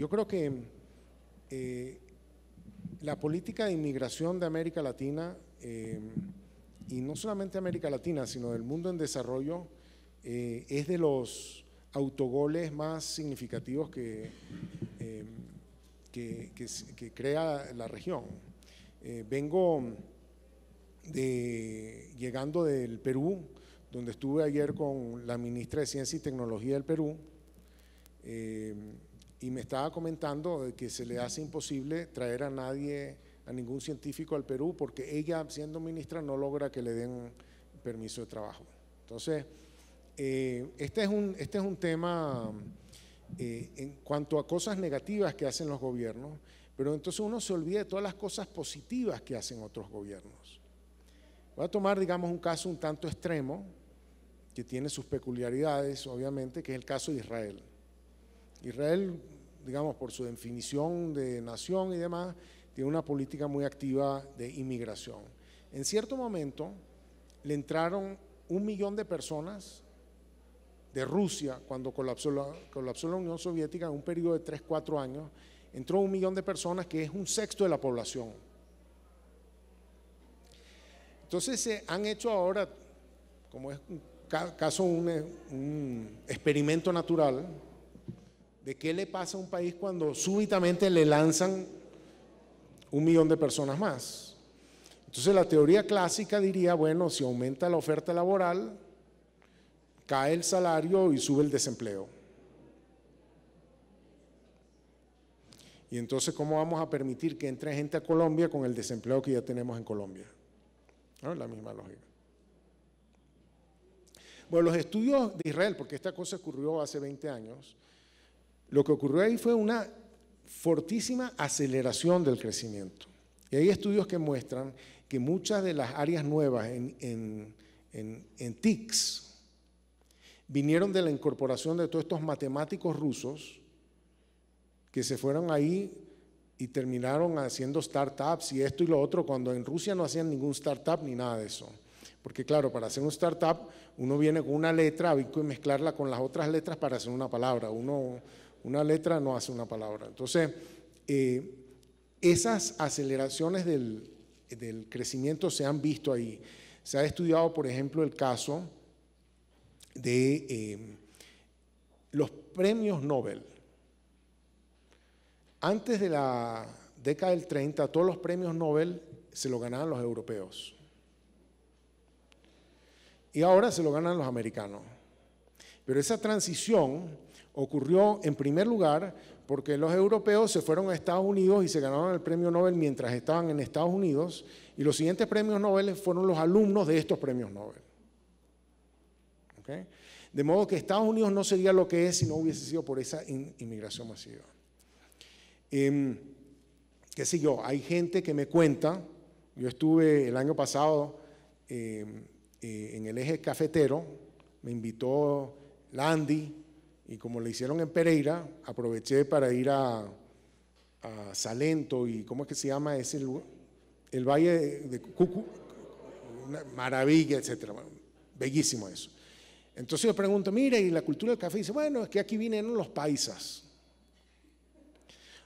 yo creo que la política de inmigración de América Latina, y no solamente América Latina, sino del mundo en desarrollo, es de los autogoles más significativos que crea la región. Vengo llegando del Perú, donde estuve ayer con la ministra de Ciencia y Tecnología del Perú, y me estaba comentando de que se le hace imposible traer a ningún científico al Perú, porque ella, siendo ministra, no logra que le den permiso de trabajo. Entonces, este es un tema en cuanto a cosas negativas que hacen los gobiernos, pero entonces uno se olvida de todas las cosas positivas que hacen otros gobiernos. Voy a tomar, digamos, un caso un tanto extremo, que tiene sus peculiaridades, obviamente, que es el caso de Israel. Israel, digamos, por su definición de nación y demás, tiene una política muy activa de inmigración. En cierto momento le entraron 1 millón de personas de Rusia, cuando colapsó la Unión Soviética, en un periodo de 3-4 años, entró 1 millón de personas, que es 1/6 de la población. Entonces se han hecho ahora, como es un experimento natural, de qué le pasa a un país cuando súbitamente le lanzan 1 millón de personas más. Entonces la teoría clásica diría, bueno, si aumenta la oferta laboral, cae el salario y sube el desempleo. Y entonces, ¿cómo vamos a permitir que entre gente a Colombia con el desempleo que ya tenemos en Colombia? ¿No? La misma lógica. Bueno, los estudios de Israel, porque esta cosa ocurrió hace 20 años, lo que ocurrió ahí fue una fortísima aceleración del crecimiento. Y hay estudios que muestran que muchas de las áreas nuevas en TICS vinieron de la incorporación de todos estos matemáticos rusos que se fueron ahí y terminaron haciendo startups y esto y lo otro, cuando en Rusia no hacían ningún startup ni nada de eso. Porque claro, para hacer un startup uno viene con una letra, hay que mezclarla con las otras letras para hacer una palabra. Una letra no hace una palabra. Entonces, esas aceleraciones del crecimiento se han visto ahí. Se ha estudiado, por ejemplo, el caso de los premios Nobel. Antes de la década del 30, todos los premios Nobel se los ganaban los europeos. Y ahora se lo ganan los americanos. Pero esa transición ocurrió en primer lugar porque los europeos se fueron a Estados Unidos y se ganaron el premio Nobel mientras estaban en Estados Unidos, y los siguientes premios Nobel fueron los alumnos de estos premios Nobel. ¿Okay? De modo que Estados Unidos no sería lo que es si no hubiese sido por esa inmigración masiva. Qué sé yo, hay gente que me cuenta, yo estuve el año pasado en el eje cafetero, me invitó Landy, y como le hicieron en Pereira, aproveché para ir a Salento y ¿cómo es que se llama ese lugar? El Valle de Cucu, una maravilla, etcétera. Bellísimo eso. Entonces yo pregunto, mira, ¿y la cultura del café? Y dice, bueno, es que aquí vinieron los paisas.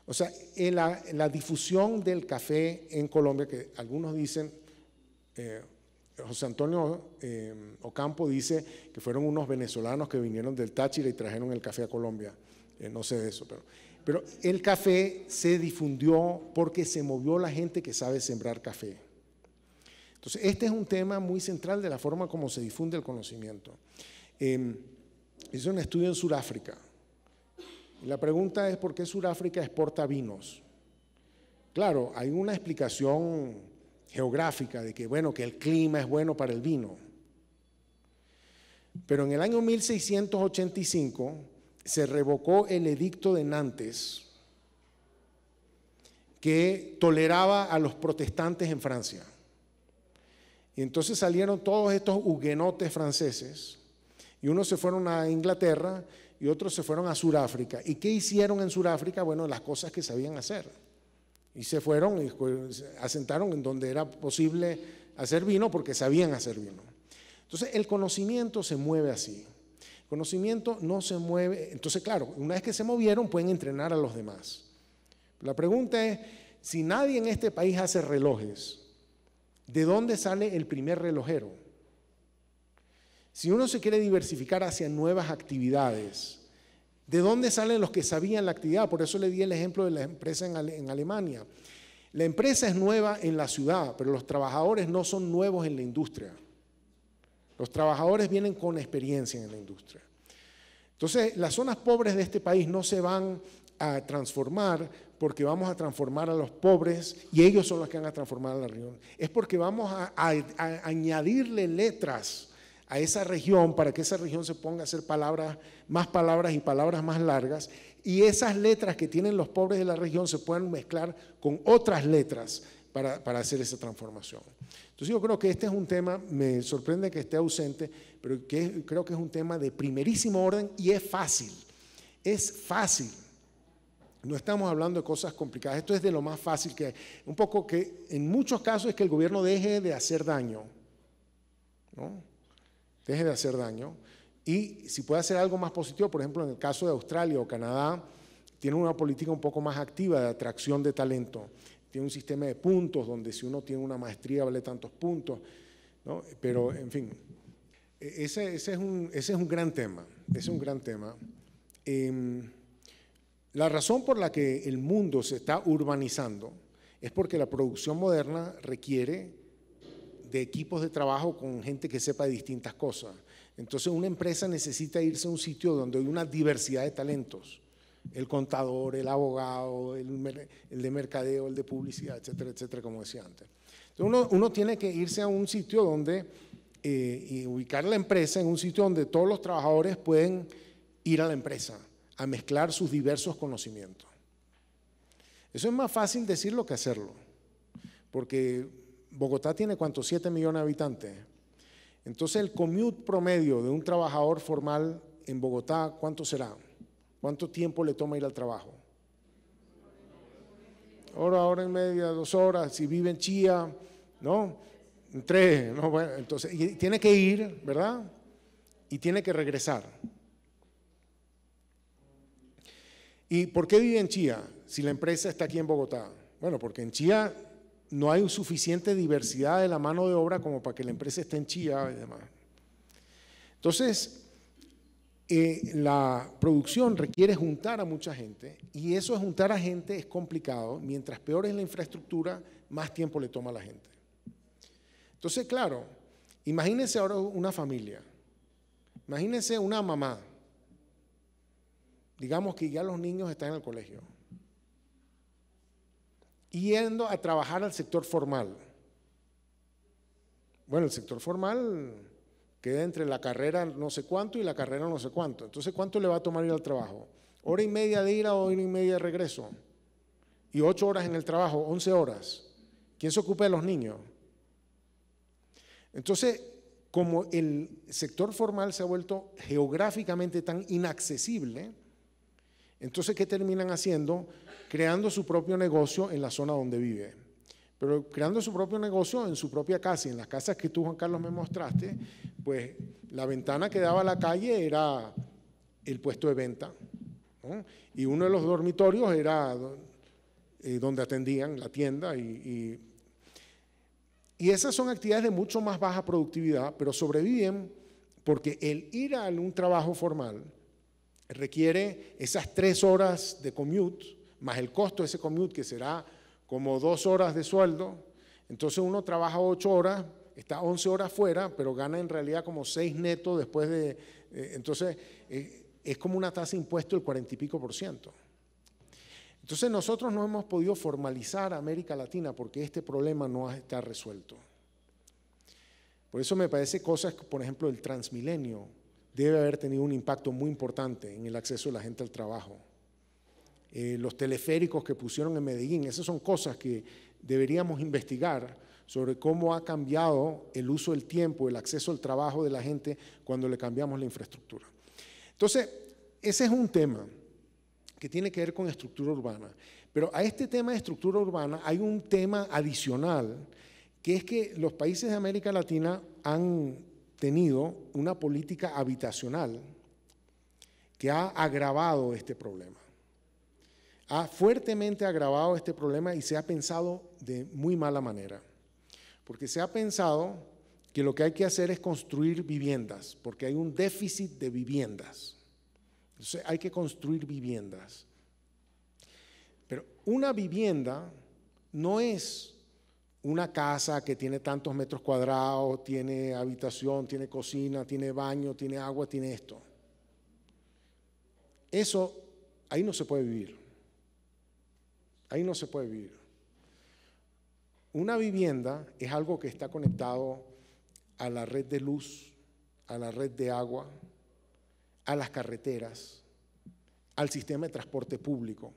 O sea, en la difusión del café en Colombia, que algunos dicen, José Antonio Ocampo dice que fueron unos venezolanos que vinieron del Táchira y trajeron el café a Colombia. No sé de eso, pero el café se difundió porque se movió la gente que sabe sembrar café. Entonces, este es un tema muy central de la forma como se difunde el conocimiento. Hice un estudio en Sudáfrica. Y la pregunta es, ¿por qué Sudáfrica exporta vinos? Claro, hay una explicación geográfica de que, bueno, que el clima es bueno para el vino. Pero en el año 1685 se revocó el edicto de Nantes que toleraba a los protestantes en Francia. Y entonces salieron todos estos huguenotes franceses y unos se fueron a Inglaterra y otros se fueron a Sudáfrica. ¿Y qué hicieron en Sudáfrica? Bueno, las cosas que sabían hacer. Y se fueron y asentaron en donde era posible hacer vino porque sabían hacer vino. Entonces el conocimiento se mueve así. Conocimiento no se mueve. Entonces, claro, una vez que se movieron, pueden entrenar a los demás. La pregunta es, si nadie en este país hace relojes, ¿de dónde sale el primer relojero? Si uno se quiere diversificar hacia nuevas actividades, ¿de dónde salen los que sabían la actividad? Por eso le di el ejemplo de la empresa en Alemania. La empresa es nueva en la ciudad, pero los trabajadores no son nuevos en la industria. Los trabajadores vienen con experiencia en la industria. Entonces, las zonas pobres de este país no se van a transformar porque vamos a transformar a los pobres y ellos son los que van a transformar a la región. Es porque vamos a añadirle letras a esa región para que esa región se ponga a hacer más palabras y palabras más largas, y esas letras que tienen los pobres de la región se puedan mezclar con otras letras para hacer esa transformación. Entonces yo creo que este es un tema, me sorprende que esté ausente, pero creo que es un tema de primerísimo orden y es fácil. Es fácil. No estamos hablando de cosas complicadas. Esto es de lo más fácil que hay. Un poco que en muchos casos es que el gobierno deje de hacer daño, ¿no? Deje de hacer daño. Y si puede hacer algo más positivo, por ejemplo, en el caso de Australia o Canadá, tienen una política un poco más activa de atracción de talento. Tiene un sistema de puntos donde si uno tiene una maestría vale tantos puntos, ¿no? Pero, en fin, ese es un gran tema. Ese es un gran tema. La razón por la que el mundo se está urbanizando es porque la producción moderna requiere de equipos de trabajo con gente que sepa de distintas cosas. Entonces una empresa necesita irse a un sitio donde hay una diversidad de talentos. El contador, el abogado, el de mercadeo, el de publicidad, etcétera, etcétera, como decía antes. Entonces uno tiene que irse a un sitio donde, y ubicar la empresa en un sitio donde todos los trabajadores pueden ir a la empresa a mezclar sus diversos conocimientos. Eso es más fácil decirlo que hacerlo, porque Bogotá tiene ¿cuántos? 7 millones de habitantes. Entonces el commute promedio de un trabajador formal en Bogotá, ¿cuánto será? ¿Cuánto tiempo le toma ir al trabajo? Hora y media, 2 horas, si vive en Chía, ¿no? 3, ¿no? Bueno, entonces, y tiene que ir, ¿verdad? Y tiene que regresar. ¿Y por qué vive en Chía si la empresa está aquí en Bogotá? Bueno, porque en Chía no hay suficiente diversidad de la mano de obra como para que la empresa esté en Chía y demás. Entonces, la producción requiere juntar a mucha gente, y eso de juntar a gente es complicado. Mientras peor es la infraestructura, más tiempo le toma a la gente. Entonces, claro, imagínense ahora una familia, imagínense una mamá, digamos que ya los niños están en el colegio, yendo a trabajar al sector formal. Bueno, el sector formal queda entre la carrera no sé cuánto y la carrera no sé cuánto. Entonces, ¿cuánto le va a tomar ir al trabajo? 1 hora y media de ida o 1 hora y media de regreso. Y 8 horas en el trabajo, 11 horas. ¿Quién se ocupa de los niños? Entonces, como el sector formal se ha vuelto geográficamente tan inaccesible, entonces, ¿qué terminan haciendo? Creando su propio negocio en la zona donde vive. Pero creando su propio negocio en su propia casa. Y en las casas que tú, Juan Carlos, me mostraste, pues la ventana que daba a la calle era el puesto de venta, ¿no? Y uno de los dormitorios era donde atendían la tienda. Y esas son actividades de mucho más baja productividad, pero sobreviven porque el ir a un trabajo formal requiere esas 3 horas de commute, más el costo de ese commute, que será como 2 horas de sueldo. Entonces uno trabaja 8 horas, está 11 horas fuera, pero gana en realidad como 6 netos después de… entonces es como una tasa de impuesto del 40 y pico %. Entonces nosotros no hemos podido formalizar a América Latina porque este problema no está resuelto. Por eso me parece cosas, por ejemplo, el Transmilenio debe haber tenido un impacto muy importante en el acceso de la gente al trabajo. Los teleféricos que pusieron en Medellín, esas son cosas que deberíamos investigar sobre cómo ha cambiado el uso del tiempo, el acceso al trabajo de la gente cuando le cambiamos la infraestructura. Entonces, ese es un tema que tiene que ver con estructura urbana. Pero a este tema de estructura urbana hay un tema adicional, que es que los países de América Latina han tenido una política habitacional que ha agravado este problema. Ha fuertemente agravado este problema y se ha pensado de muy mala manera. Porque se ha pensado que lo que hay que hacer es construir viviendas, porque hay un déficit de viviendas. Entonces hay que construir viviendas. Pero una vivienda no es una casa que tiene tantos metros cuadrados, tiene habitación, tiene cocina, tiene baño, tiene agua, tiene esto. Eso, ahí no se puede vivir. Ahí no se puede vivir. Una vivienda es algo que está conectado a la red de luz, a la red de agua, a las carreteras, al sistema de transporte público,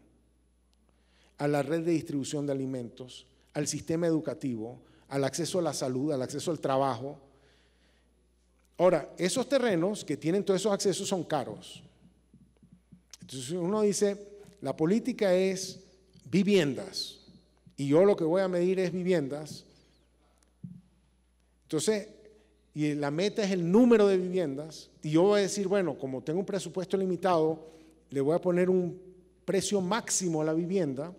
a la red de distribución de alimentos, al sistema educativo, al acceso a la salud, al acceso al trabajo. Ahora, esos terrenos que tienen todos esos accesos son caros. Entonces uno dice, la política es viviendas y yo lo que voy a medir es viviendas. Entonces, y la meta es el número de viviendas y yo voy a decir, bueno, como tengo un presupuesto limitado, le voy a poner un precio máximo a la vivienda.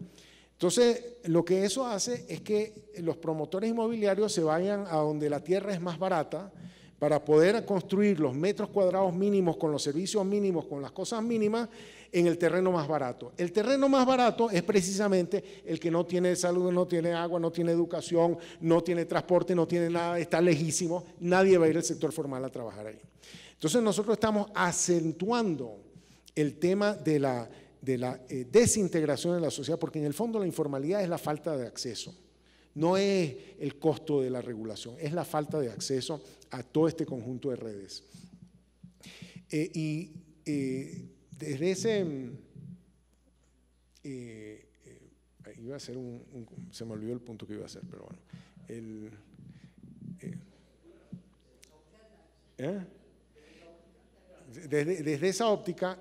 Entonces, lo que eso hace es que los promotores inmobiliarios se vayan a donde la tierra es más barata para poder construir los metros cuadrados mínimos con los servicios mínimos, con las cosas mínimas, en el terreno más barato. El terreno más barato es precisamente el que no tiene salud, no tiene agua, no tiene educación, no tiene transporte, no tiene nada, está lejísimo, nadie va a ir al sector formal a trabajar ahí. Entonces nosotros estamos acentuando el tema de la desintegración de la sociedad, porque en el fondo la informalidad es la falta de acceso. No es el costo de la regulación, es la falta de acceso a todo este conjunto de redes. Desde ese… iba a hacer se me olvidó el punto que iba a hacer, pero bueno. Desde esa óptica,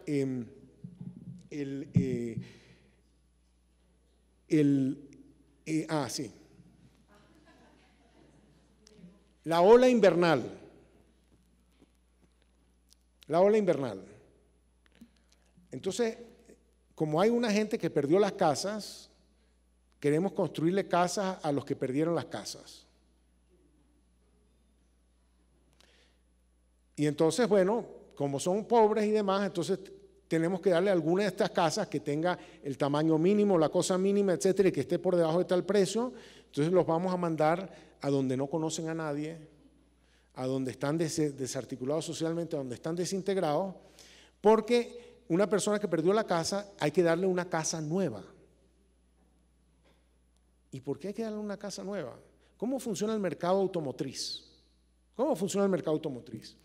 sí. La ola invernal. La ola invernal. Entonces, como hay una gente que perdió las casas, queremos construirle casas a los que perdieron las casas. Y entonces, bueno, como son pobres y demás, entonces tenemos que darle alguna de estas casas que tenga el tamaño mínimo, la cosa mínima, etcétera, y que esté por debajo de tal precio. Entonces los vamos a mandar a donde no conocen a nadie, a donde están desarticulados socialmente, a donde están desintegrados, porque una persona que perdió la casa hay que darle una casa nueva. ¿Y por qué hay que darle una casa nueva? ¿Cómo funciona el mercado automotriz? ¿Cómo funciona el mercado automotriz?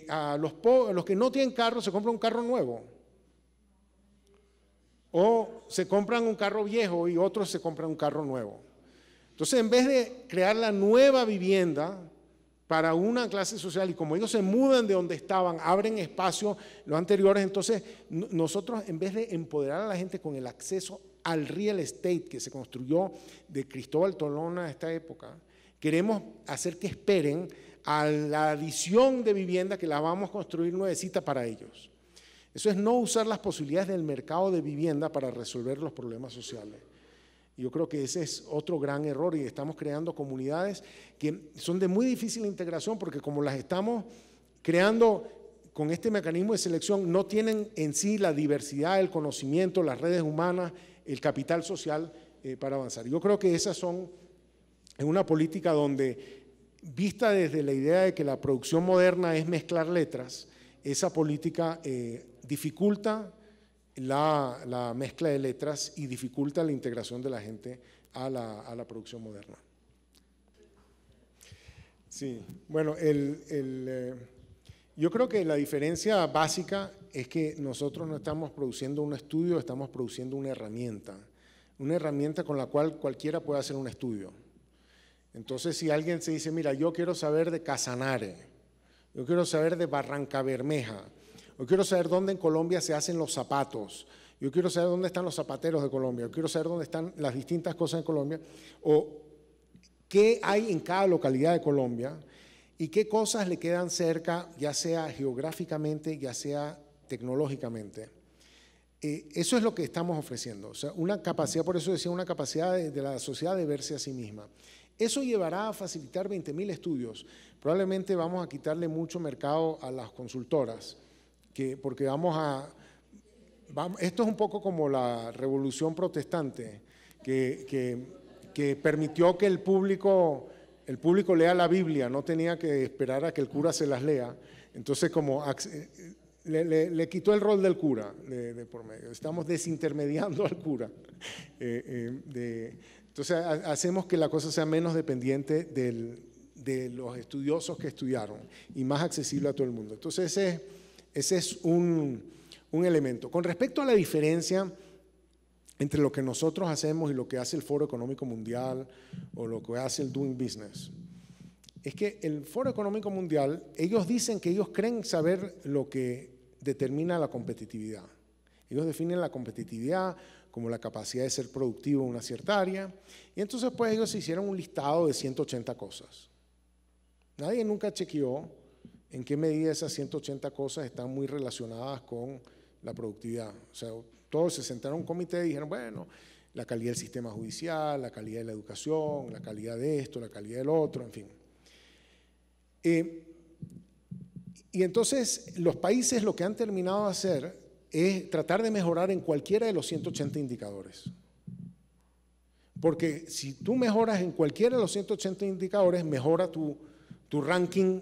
A los que no tienen carro se compran un carro nuevo, o se compran un carro viejo y otros se compran un carro nuevo. Entonces, en vez de crear la nueva vivienda para una clase social, y como ellos se mudan de donde estaban, abren espacio los anteriores, entonces nosotros, en vez de empoderar a la gente con el acceso al real estate que se construyó de Cristóbal Colón a esta época, queremos hacer que esperen a la adición de vivienda que la vamos a construir nuevecita para ellos. Eso es no usar las posibilidades del mercado de vivienda para resolver los problemas sociales. Yo creo que ese es otro gran error y estamos creando comunidades que son de muy difícil integración porque como las estamos creando con este mecanismo de selección no tienen en sí la diversidad, el conocimiento, las redes humanas, el capital social para avanzar. Yo creo que esas son una política donde, vista desde la idea de que la producción moderna es mezclar letras, esa política dificulta la mezcla de letras y dificulta la integración de la gente a la producción moderna. Sí, bueno, yo creo que la diferencia básica es que nosotros no estamos produciendo un estudio, estamos produciendo una herramienta con la cual cualquiera puede hacer un estudio. Entonces, si alguien se dice, mira, yo quiero saber de Casanare, yo quiero saber de Barranca Bermeja, yo quiero saber dónde en Colombia se hacen los zapatos, yo quiero saber dónde están los zapateros de Colombia, yo quiero saber dónde están las distintas cosas en Colombia, o qué hay en cada localidad de Colombia, y qué cosas le quedan cerca, ya sea geográficamente, ya sea tecnológicamente. Eso es lo que estamos ofreciendo, o sea, una capacidad, por eso decía, una capacidad de la sociedad de verse a sí misma. Eso llevará a facilitar 20.000 estudios. Probablemente vamos a quitarle mucho mercado a las consultoras, porque esto es un poco como la revolución protestante, que permitió que el público lea la Biblia, no tenía que esperar a que el cura se las lea. Entonces, como le quitó el rol del cura de por medio. Estamos desintermediando al cura. Entonces, hacemos que la cosa sea menos dependiente de los estudiosos que estudiaron y más accesible a todo el mundo. Entonces, ese es un elemento. Con respecto a la diferencia entre lo que nosotros hacemos y lo que hace el Foro Económico Mundial o lo que hace el Doing Business, es que el Foro Económico Mundial, ellos dicen que ellos creen saber lo que determina la competitividad. Ellos definen la competitividad como la capacidad de ser productivo en una cierta área, y entonces pues ellos hicieron un listado de 180 cosas. Nadie nunca chequeó en qué medida esas 180 cosas están muy relacionadas con la productividad. O sea, todos se sentaron en un comité y dijeron, bueno, la calidad del sistema judicial, la calidad de la educación, la calidad de esto, la calidad del otro, en fin. Y entonces los países lo que han terminado de hacer es tratar de mejorar en cualquiera de los 180 indicadores. Porque si tú mejoras en cualquiera de los 180 indicadores, mejora tu ranking.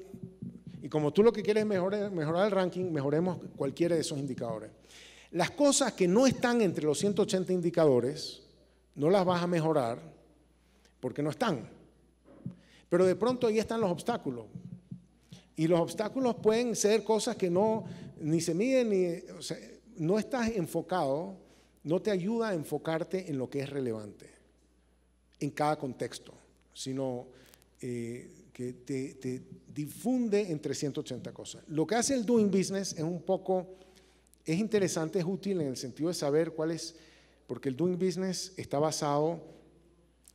Y como tú lo que quieres es mejorar el ranking, mejoremos cualquiera de esos indicadores. Las cosas que no están entre los 180 indicadores, no las vas a mejorar porque no están. Pero de pronto ahí están los obstáculos. Y los obstáculos pueden ser cosas que ni se miden, o sea, no estás enfocado, no te ayuda a enfocarte en lo que es relevante en cada contexto, sino que te difunde entre 180 cosas. Lo que hace el Doing Business es interesante, es útil en el sentido de saber cuál es, porque el Doing Business está basado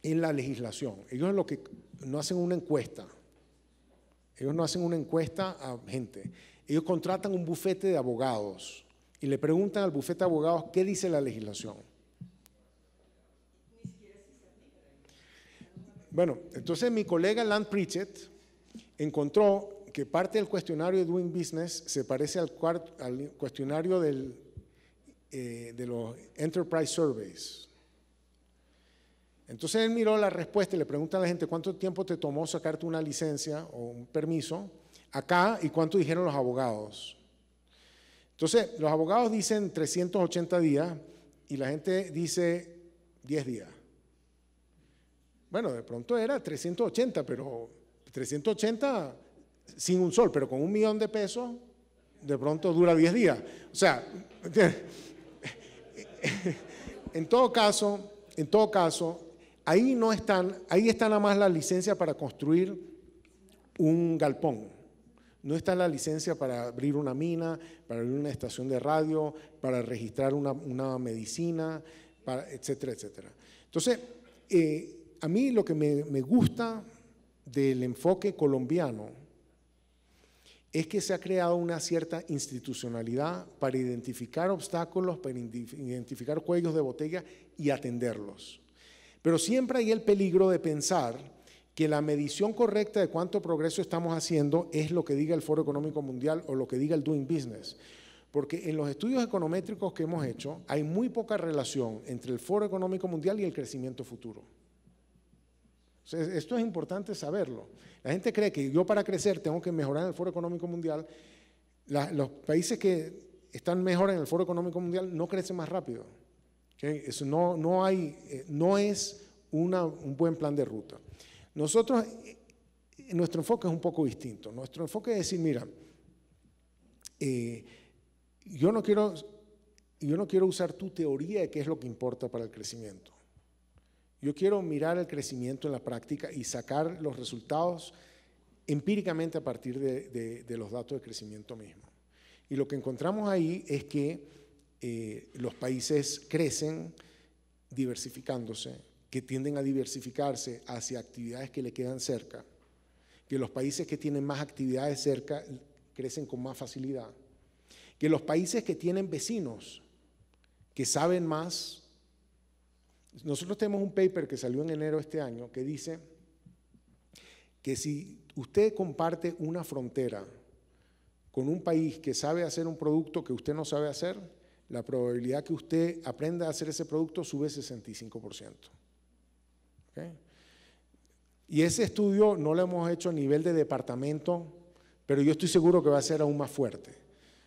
en la legislación. Ellos no hacen una encuesta. Ellos no hacen una encuesta a gente. Ellos contratan un bufete de abogados y le preguntan al bufete de abogados qué dice la legislación. Bueno, entonces mi colega Land Pritchett encontró que parte del cuestionario de Doing Business se parece al cuestionario de los Enterprise Surveys. Entonces él miró la respuesta y le pregunta a la gente cuánto tiempo te tomó sacarte una licencia o un permiso acá y cuánto dijeron los abogados. Entonces los abogados dicen 380 días y la gente dice 10 días. Bueno, de pronto era 380, pero 380 sin un sol, pero con $1 millón, de pronto dura 10 días. O sea, en todo caso, ahí está nada más la licencia para construir un galpón. No está la licencia para abrir una mina, para abrir una estación de radio, para registrar una medicina, etcétera, etcétera. Entonces, a mí lo que me gusta del enfoque colombiano es que se ha creado una cierta institucionalidad para identificar obstáculos, para identificar cuellos de botella y atenderlos. Pero siempre hay el peligro de pensar que la medición correcta de cuánto progreso estamos haciendo es lo que diga el Foro Económico Mundial o lo que diga el Doing Business. Porque en los estudios econométricos que hemos hecho hay muy poca relación entre el Foro Económico Mundial y el crecimiento futuro. O sea, esto es importante saberlo. La gente cree que yo para crecer tengo que mejorar en el Foro Económico Mundial. Los países que están mejor en el Foro Económico Mundial no crecen más rápido. ¿Okay? Eso no es un buen plan de ruta. Nosotros, nuestro enfoque es un poco distinto. Nuestro enfoque es decir, mira, yo no quiero usar tu teoría de qué es lo que importa para el crecimiento. Yo quiero mirar el crecimiento en la práctica y sacar los resultados empíricamente a partir de los datos de crecimiento mismo. Y lo que encontramos ahí es que los países crecen diversificándose, que tienden a diversificarse hacia actividades que le quedan cerca, que los países que tienen más actividades cerca crecen con más facilidad, que los países que tienen vecinos que saben más. Nosotros tenemos un paper que salió en enero de este año que dice que si usted comparte una frontera con un país que sabe hacer un producto que usted no sabe hacer, la probabilidad que usted aprenda a hacer ese producto sube 65%. ¿Okay? Y ese estudio no lo hemos hecho a nivel de departamento, pero yo estoy seguro que va a ser aún más fuerte.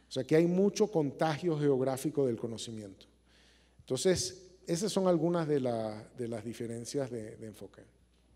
O sea que hay mucho contagio geográfico del conocimiento. Entonces, esas son algunas de las diferencias de enfoque.